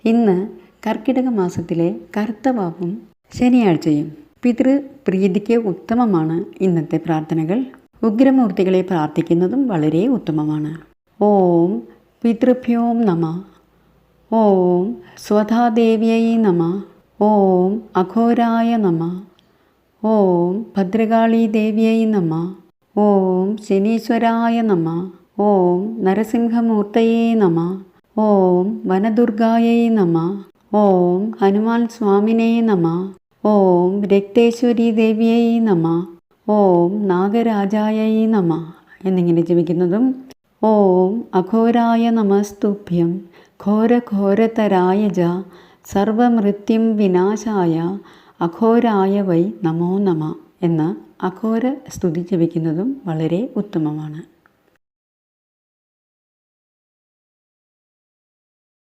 ഇന്ന് കർക്കിടക മാസത്തിലെ കറുത്തവാവും ശനിയാഴ്ചയും. പിതൃപ്രീതിക്ക് ഉത്തമമാണ് ഇന്നത്തെ പ്രാർത്ഥനകൾ. ഉഗ്രമൂർത്തികളെ പ്രാർത്ഥിക്കുന്നതും വളരെ ഉത്തമമാണ്. ഓം പിതൃഭ്യോ നമഃ. ഓം സ്വധാദേവ്യൈ നമഃ. ഓം അഘോരായ നമഃ. ഓം ഭദ്രകാളീദേവ്യൈ നമഃ. ഓം ശനീശ്വരായ നമഃ. ഓം നരസിംഹമൂർത്തയേ നമഃ. ഓം വനദുർഗായൈ നമഃ. ഓം ഹനുമാൻ സ്വാമിനേ നമഃ. ഓം രക്തേശ്വരീദേവ്യൈ നമഃ. ഓം നാഗരാജായൈ നമഃ എന്നിങ്ങനെ ജപിക്കുന്നതും ഓം അഘോരായ നമസ്തുഭ്യം ഘോരഘോരതരായ ച സർവമൃത്യും വിനാശായ അഘോരായ വൈ നമോ നമഃ എന്ന അഘോര സ്തുതി ജപിക്കുന്നതും വളരെ ഉത്തമമാണ്.